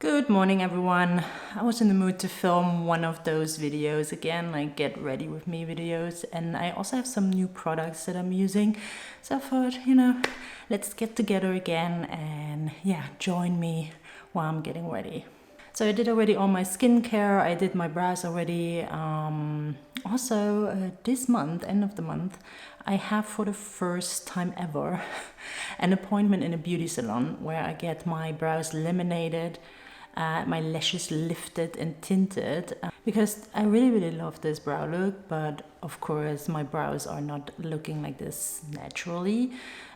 Good morning, everyone. I was in the mood to film one of those videos again, like get ready with me videos, and I also have some new products that I'm using. So I thought, let's get together again and join me while I'm getting ready. So I did already all my skincare, I did my brows already. Also, this month, end of the month, I have for the first time ever an appointment in a beauty salon where I get my brows laminated, my lashes lifted and tinted, because I really love this brow look, but of course my brows are not looking like this naturally.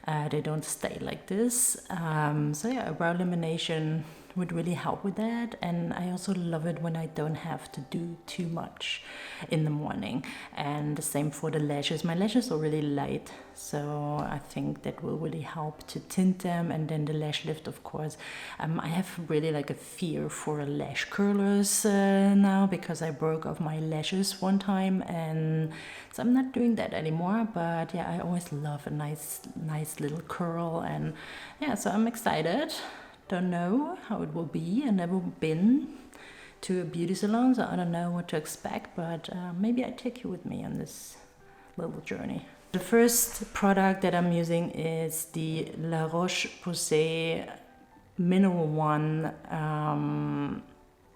They don't stay like this. So yeah, a brow lamination would really help with that, and I also love it when I don't have to do too much in the morning. And the same for the lashes. My lashes are really light, so I think that will really help to tint them. And then the lash lift, of course. I have really like a fear for lash curlers now, because I broke off my lashes one time, and so I'm not doing that anymore. But yeah, I always love a nice little curl, and yeah, so I'm excited. Don't know how it will be. I've never been to a beauty salon, so I don't know what to expect, but maybe I take you with me on this little journey. The first product that I'm using is the La Roche-Posay Mineral One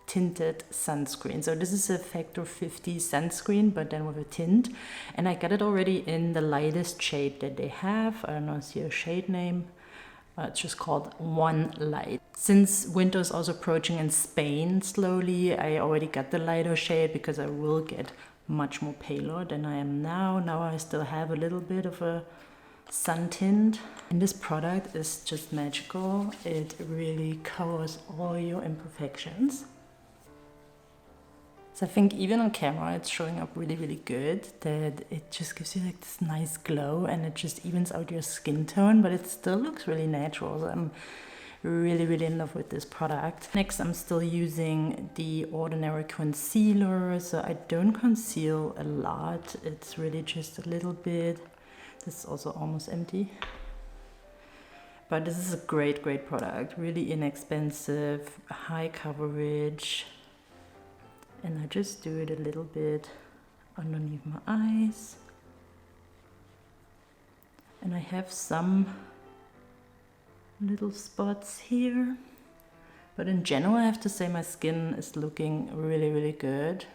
tinted sunscreen. So this is a factor 50 sunscreen, but then with a tint, and I got it already in the lightest shade that they have. I don't know, see a shade name. It's just called One Light. Since winter is also approaching in Spain slowly, I already got the lighter shade because I will get much more paler than I am now. Now I still have a little bit of a sun tint. And this product is just magical. It really covers all your imperfections. So I think even on camera it's showing up really good, that it just gives you like this nice glow, and it just evens out your skin tone, but it still looks really natural. So I'm really in love with this product. Next, I'm still using the Ordinary concealer. So I don't conceal a lot, it's really just a little bit. This is also almost empty. But this is a great product, really inexpensive, high coverage. And I just do it a little bit underneath my eyes. And I have some little spots here. But in general, I have to say my skin is looking really good.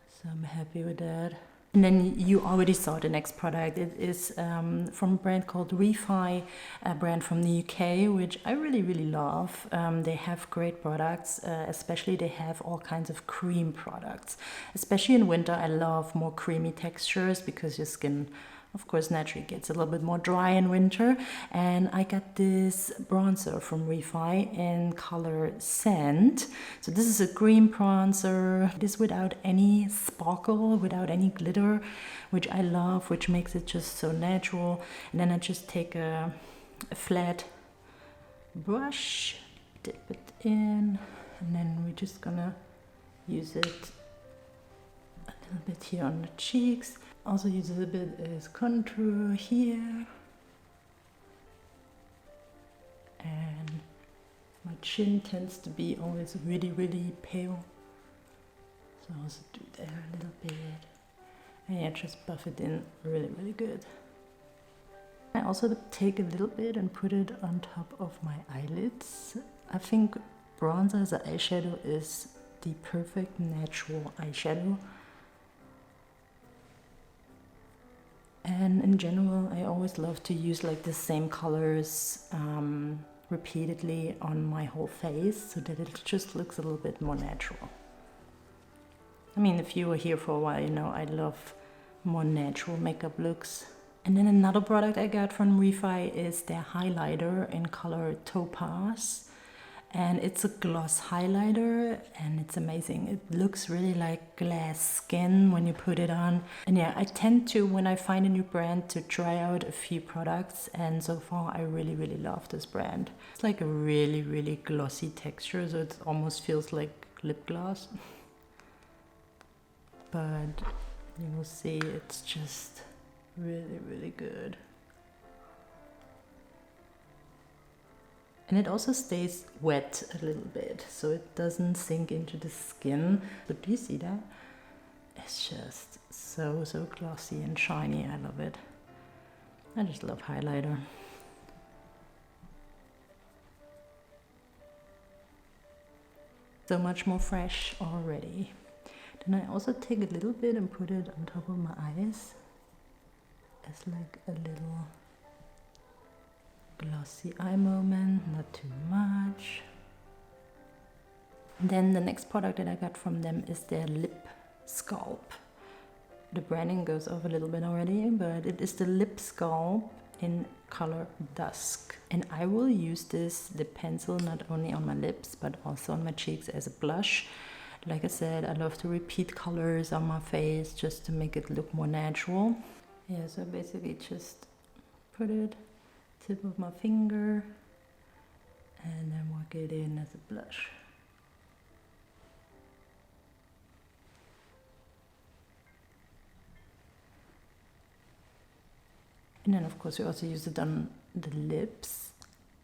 So I'm happy with that. And then you already saw the next product. It is from a brand called Refy, a brand from the UK, which I really love. They have great products, especially they have all kinds of cream products. Especially in winter, I love more creamy textures because your skin, of course, naturally gets a little bit more dry in winter. And I got this bronzer from Refy in color Sand. So this is a green bronzer. It is without any sparkle, without any glitter, which I love, which makes it just so natural. And then I just take a flat brush, dip it in, and then we're just gonna use it a little bit here on the cheeks. Also use it a bit as contour here. And my chin tends to be always really pale. So I'll also do there a little bit. And yeah, just buff it in really good. I also take a little bit and put it on top of my eyelids. I think bronzer as an eyeshadow is the perfect natural eyeshadow. And in general, I always love to use like the same colors repeatedly on my whole face, so that it just looks a little bit more natural. I mean, if you were here for a while, you know I love more natural makeup looks. And then another product I got from Refy is their highlighter in color Topaz. And it's a gloss highlighter, and it's amazing. It looks really like glass skin when you put it on. And yeah, I tend to, when I find a new brand, to try out a few products, and so far I really love this brand. It's like a really glossy texture, so it almost feels like lip gloss. But you will see it's just really good. And it also stays wet a little bit, so it doesn't sink into the skin. But do you see that? It's just so glossy and shiny. I love it. I just love highlighter. So much more fresh already. Then I also take a little bit and put it on top of my eyes as like a little glossy eye moment, not too much. And then the next product that I got from them is their lip sculpt. The branding goes off a little bit already, but it is the lip sculpt in color Dusk. And I will use this lip pencil not only on my lips but also on my cheeks as a blush. Like I said, I love to repeat colors on my face just to make it look more natural. Yeah, so basically just put it tip of my finger and then work it in as a blush. And then of course we also use it on the lips.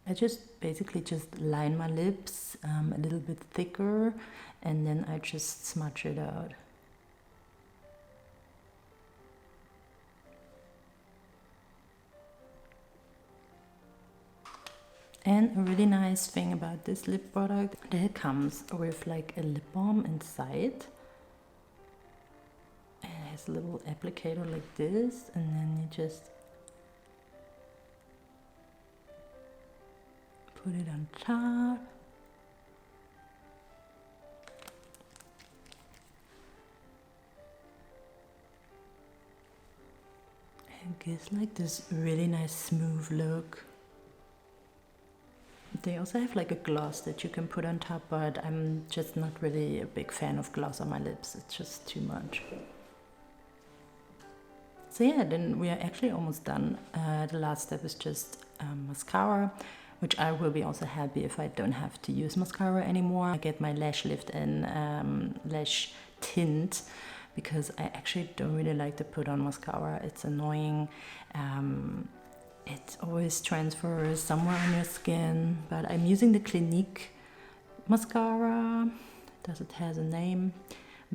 I just basically just line my lips a little bit thicker and then I just smudge it out. And a really nice thing about this lip product, that it comes with like a lip balm inside. And it has a little applicator like this, and then you just put it on top. And it gives like this really nice smooth look. They also have like a gloss that you can put on top, but I'm just not really a big fan of gloss on my lips. It's just too much. So yeah, then we are actually almost done. The last step is just mascara, which I will be also happy if I don't have to use mascara anymore. I get my lash lift and lash tint because I actually don't really like to put on mascara. It's annoying. It always transfers somewhere on your skin, but I'm using the Clinique mascara. Does it has a name?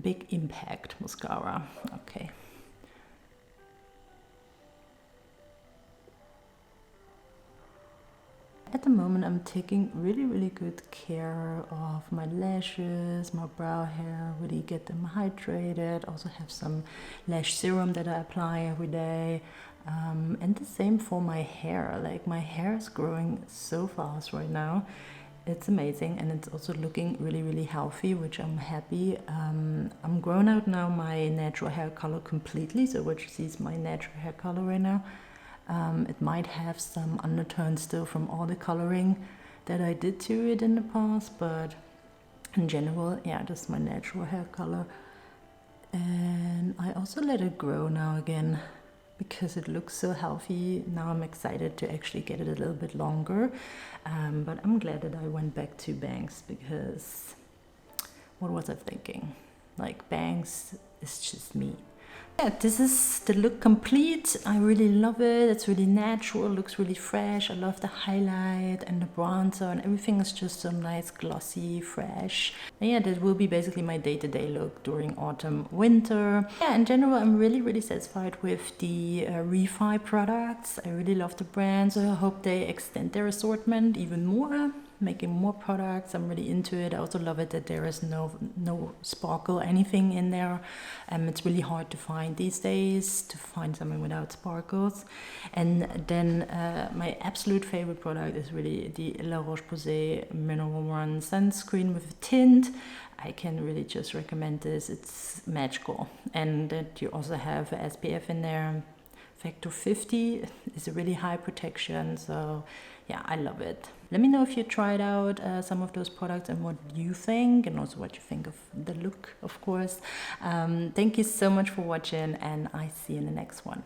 Big Impact mascara. Okay. At the moment I'm taking really good care of my lashes, my brow hair, really get them hydrated. Also have some lash serum that I apply every day. And the same for my hair. Like my hair is growing so fast right now. It's amazing, and it's also looking really healthy, which I'm happy. I'm grown out now my natural hair color completely, so what you see is my natural hair color right now. It might have some undertones still from all the coloring that I did to it in the past, but in general, yeah, this is my natural hair color. And I also let it grow now again because it looks so healthy. Now I'm excited to actually get it a little bit longer, but I'm glad that I went back to bangs because what was I thinking? Like, bangs is just me. Yeah, this is the look complete. I really love it. It's really natural, looks really fresh. I love the highlight and the bronzer, and everything is just so nice, glossy, fresh. And yeah, that will be basically my day-to-day look during autumn, winter. Yeah, in general, I'm really satisfied with the Refy products. I really love the brand, so I hope they extend their assortment even more, making more products. I'm really into it. I also love it that there is no sparkle, anything in there. It's really hard to find these days, to find something without sparkles. And then my absolute favorite product is really the La Roche-Posay Mineral One Sunscreen with a tint. I can really just recommend this. It's magical. And that you also have SPF in there. Factor 50 is a really high protection, so yeah, I love it. Let me know if you tried out some of those products and what you think, and also what you think of the look, of course. Thank you so much for watching, and I see you in the next one.